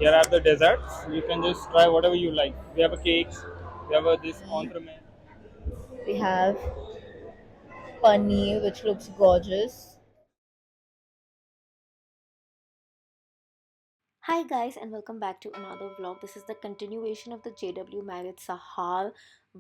Here are the desserts. You can just try whatever you like. We have a cakes. We have a this entremet. We have paneer, which looks gorgeous. Hi guys and welcome back to another vlog. This is the continuation of the JW Marriott Sahar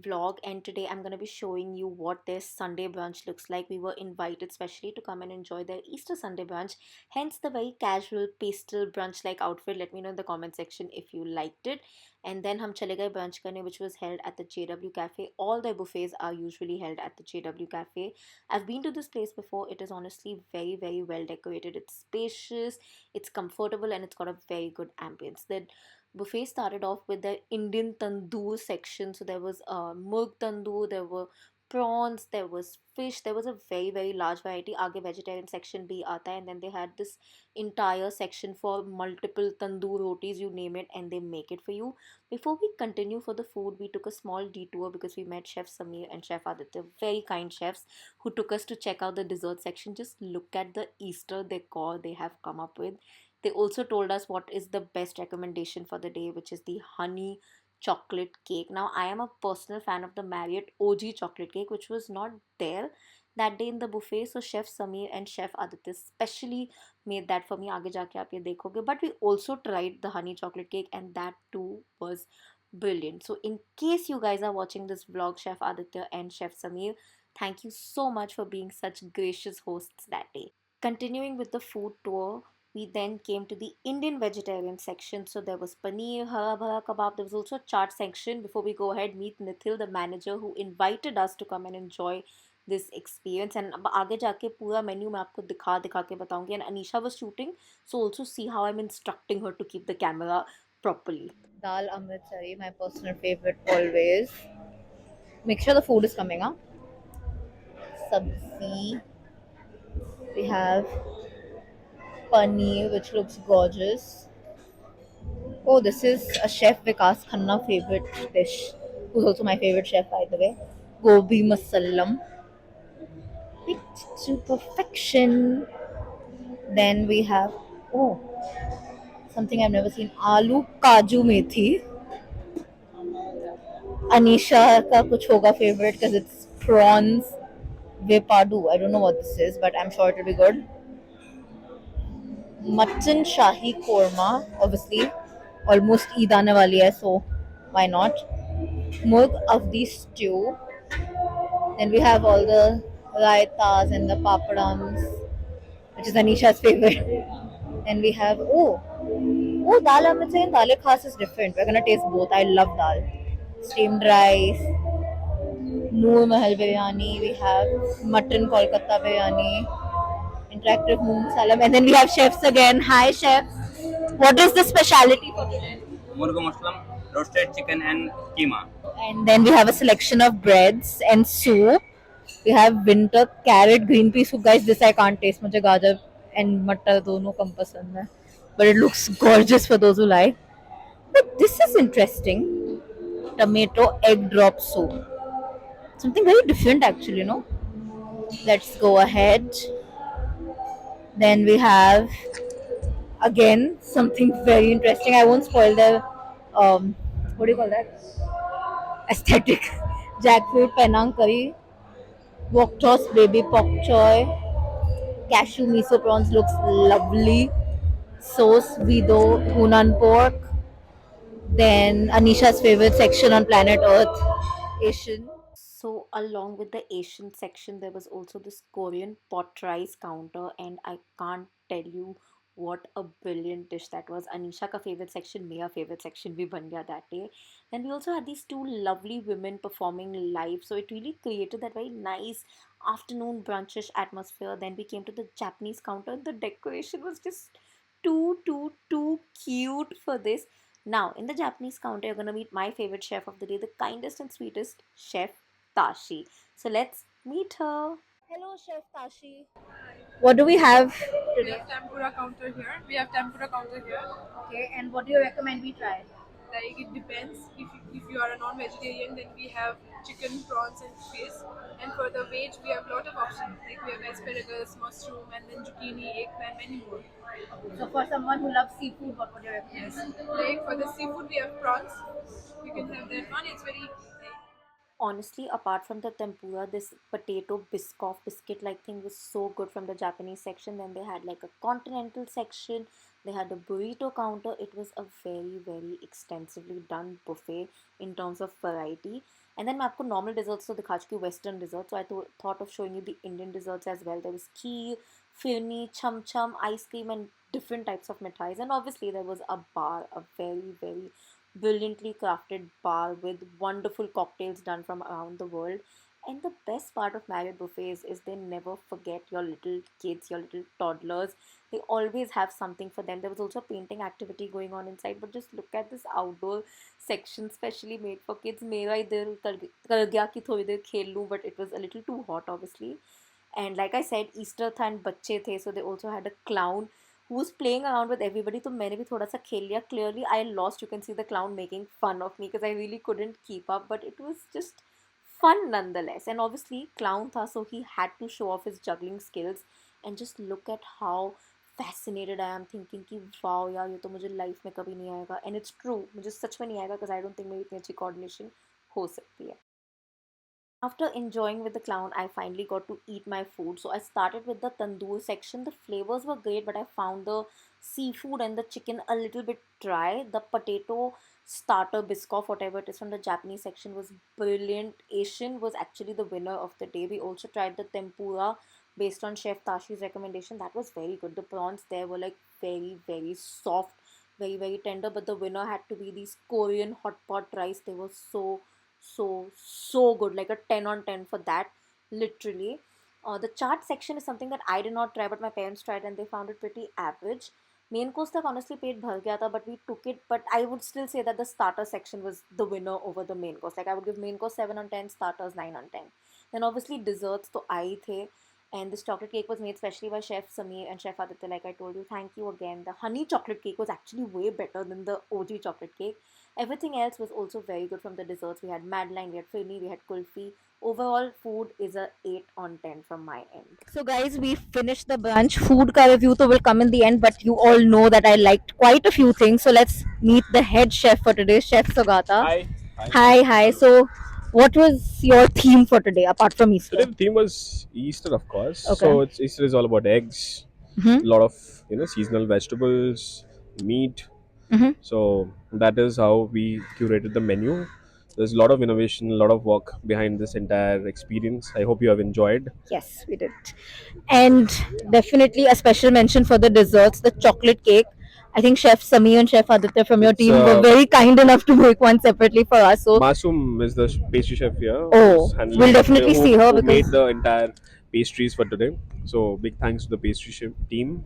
vlog, and today I'm going to be showing you what their Sunday brunch looks like. We were invited specially to come and enjoy their Easter Sunday brunch, hence the very casual pastel brunch like outfit. Let me know in the comment section if you liked it. And then hum chale gaye brunch karne, which was held at the JW Cafe. All their buffets are usually held at the JW Cafe. I've been to this place before. It is honestly very well decorated. It's spacious, it's comfortable, and it's got a very good ambience. The buffet started off with the Indian tandoor section. So there was murg tandoor, there were prawns, there was fish, there was a very large variety. Aage vegetarian section bhi aata hai, and then they had this entire section for multiple tandoor rotis, you name it, and they make it for you. Before we continue for the food, we took a small detour because we met Chef Samir and Chef Aditya, very kind chefs, who took us to check out the dessert section. Just look at the Easter decor they have come up with. They also told us what is the best recommendation for the day, which is the honey chocolate cake. Now, I am a personal fan of the Marriott OG chocolate cake, which was not there that day in the buffet. So, Chef Samir and Chef Aditya specially made that for me. आगे जाके आप ये देखोगे. But we also tried the honey chocolate cake, and that too was brilliant. So, in case you guys are watching this vlog, Chef Aditya and Chef Samir, thank you so much for being such gracious hosts that day. Continuing with the food tour, we then came to the Indian vegetarian section. So there was paneer, hara bhara kebab. There was also a chaat section. Before we go ahead, meet Nithil, the manager, who invited us to come and enjoy this experience. And अब आगे जाके पूरा menu मैं आपको दिखा के बताऊंगी. And Anisha was shooting, so also see how I'm instructing her to keep the camera properly. Dal amritsari, my personal favorite always. Make sure the food is coming up. Sabzi. We have paneer, which looks gorgeous. Oh, this is a Chef Vikas Khanna favorite dish, who's also my favorite chef, by the way. Gobi masalam. Picked to perfection. Then we have, oh, something I've never seen, aloo kaju methi. Anisha का कुछ होगा favorite because it's prawns vepadu. I don't know what this is, but I'm sure it'll be good. Mutton shahi korma, obviously, almost Eid aane wali hai, so why not? Murg avdi stew. Then we have all the raitas and the papadams, which is Anisha's favorite. Then we have, oh, dal amritsari and dal khas is different. We're gonna taste both. I love dal. Steamed rice, Noor Mahal biryani. We have mutton Kolkata biryani, interactive moong salam, and then we have chefs again. Hi, chefs. What is the speciality for today? Murga muslim, roasted chicken and keema. And then we have a selection of breads and soup. We have winter carrot green pea soup. Guys, this I can't taste. मुझे गाजर and मटर दोनों कम पसंद है. But it looks gorgeous for those who like. But this is interesting. Tomato egg drop soup. Something very different actually, no? Let's go ahead. Then we have again something very interesting. I won't spoil the what do you call that? Aesthetic. Jackfruit Penang curry, wok toast baby pok choy, cashew miso prawns looks lovely. Sauce Vido Hunan pork. Then Anisha's favorite section on planet Earth, Asian. So, along with the Asian section, there was also this Korean pot rice counter, and I can't tell you what a brilliant dish that was. Anisha ka favorite section, Mia favorite section bhi ban gaya that day. Then we also had these two lovely women performing live, so it really created that very nice afternoon brunchish atmosphere. Then we came to the Japanese counter, and the decoration was just too cute for this. Now, in the Japanese counter, you're gonna meet my favorite chef of the day, the kindest and sweetest chef, Tashi. So let's meet her. Hello, Chef Tashi. What do we have We today? have tempura counter here. We have tempura counter here. Okay, and what do you recommend we try? Like it depends. If you are a non-vegetarian, then we have chicken, prawns, and fish. And for the veg, we have a lot of options. Like we have asparagus, mushroom, and then zucchini, eggplant, many more. So for someone who loves seafood, what would you recommend? Yes. Like for the seafood, we have prawns. You can have that one. It's very Honestly, apart from the tempura, this potato biscoff biscuit like thing was so good from the Japanese section. Then they had like a continental section. They had a burrito counter. It was a very, very extensively done buffet in terms of variety. And then मैं आपको normal desserts तो दिखा चुकी हूँ, western desserts. So I thought of showing you the Indian desserts as well. There was kheer, firni, chum chum, ice cream, and different types of mithais. And obviously there was a bar, a very, very brilliantly crafted bar with wonderful cocktails done from around the world. And the best part of Marriott buffets is they never forget your little kids, your little toddlers. They always have something for them. There was also a painting activity going on inside, but just look at this outdoor section specially made for kids. मेरा ही दिल कर गया कि थोड़ी देर खेल लूँ, but it was a little too hot obviously. And like I said, Easter था and बच्चे थे, so they also had a clown who was playing around with everybody. तो मैंने भी थोड़ा सा खेल लिया. Clearly I lost. You can see the clown making fun of me because I really couldn't keep up, but it was just fun nonetheless. And obviously clown tha, so he had to show off his juggling skills. And just look at how fascinated I am, thinking कि wow यार ये तो मुझे life में कभी नहीं आएगा. And it's true, मुझे सच में नहीं आएगा because I don't think मेरी इतनी अच्छी coordination हो सकती है. After enjoying with the clown, I finally got to eat my food. So I started with the tandoor section. The flavors were great, but I found the seafood and the chicken a little bit dry. The potato starter biscoff, whatever it is from the Japanese section, was brilliant. Asian was actually the winner of the day. We also tried the tempura based on Chef Tashi's recommendation. That was very good. The prawns there were like very, very soft, very, very tender. But the winner had to be these Korean hot pot rice. They were so good, like a 10 on 10 for that, literally. The chaat section is something that I did not try, but my parents tried and they found it pretty average. Main course tak honestly पेट भर गया था, but we took it. But I would still say that the starter section was the winner over the main course. Like I would give main course 7 on 10, starters 9 on 10. Then obviously desserts तो आई थे. And this chocolate cake was made specially by Chef Sameer and Chef Aditya, like I told you. Thank you again. The honey chocolate cake was actually way better than the OG chocolate cake. Everything else was also very good from the desserts. We had Madeline, we had Firni, we had Kulfi. Overall, food is a 8 on 10 from my end. So guys, we finished the brunch. Food ka review to will come in the end, but you all know that I liked quite a few things. So let's meet the head chef for today, Chef Sugata. Hi. So what was your theme for today apart from Easter? Today the theme was Easter, of course. Okay. So Easter is all about eggs, Mhm. a lot of seasonal vegetables, meat. Mhm. So that is how we curated the menu. There's a lot of innovation, a lot of work behind this entire experience. I hope you have enjoyed. Yes, we did. And definitely a special mention for the desserts, the chocolate cake. I think Chef Sameer and Chef Aditya from your It's, team were very kind enough to make one separately for us. So Masum is the pastry chef here. Oh, who's handling we'll definitely who- see her who made because- the entire pastries for today. So big thanks to the pastry chef team.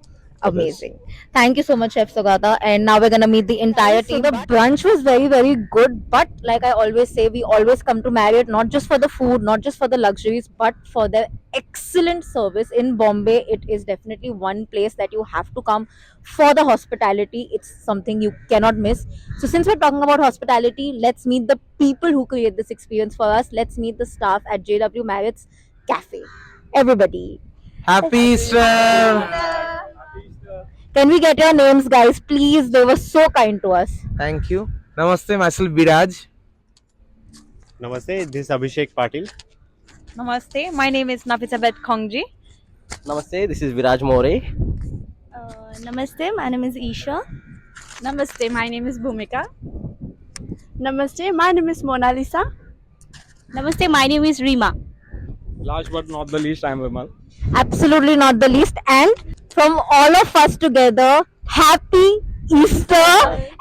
for this. amazing. Thank you so much, Chef Sugata. And now we're gonna meet the entire team. The brunch was very, very good. But like I always say, we always come to Marriott not just for the food, not just for the luxuries, but for their excellent service. In Bombay, it is definitely one place that you have to come for the hospitality. It's something you cannot miss. So since we're talking about hospitality, let's meet the people who create this experience for us. Let's meet the staff at JW Marriott's Cafe. Everybody. Happy Easter! Can we get your names, guys? Please, they were so kind to us. Thank you. Namaste, myself Biraj. Namaste, this is Abhishek Patil. Namaste, my name is Nafisabeth Khongji. Namaste, this is Viraj More. Namaste, my name is Isha. Namaste, my name is Bhumika. Namaste, my name is Mona Lisa. Namaste, my name is Rima. Last but not the least, I am Vimal. Absolutely not the least. And from all of us together, happy Easter.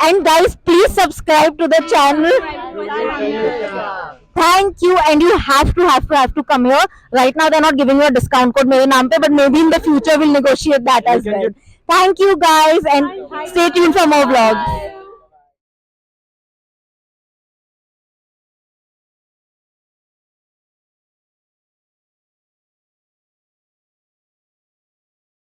And guys, please subscribe to the channel. Thank you. And you have to come here. Right now, they're not giving you a discount code mere naam pe, but maybe in the future we'll negotiate that as well. Thank you guys and stay tuned for more vlogs.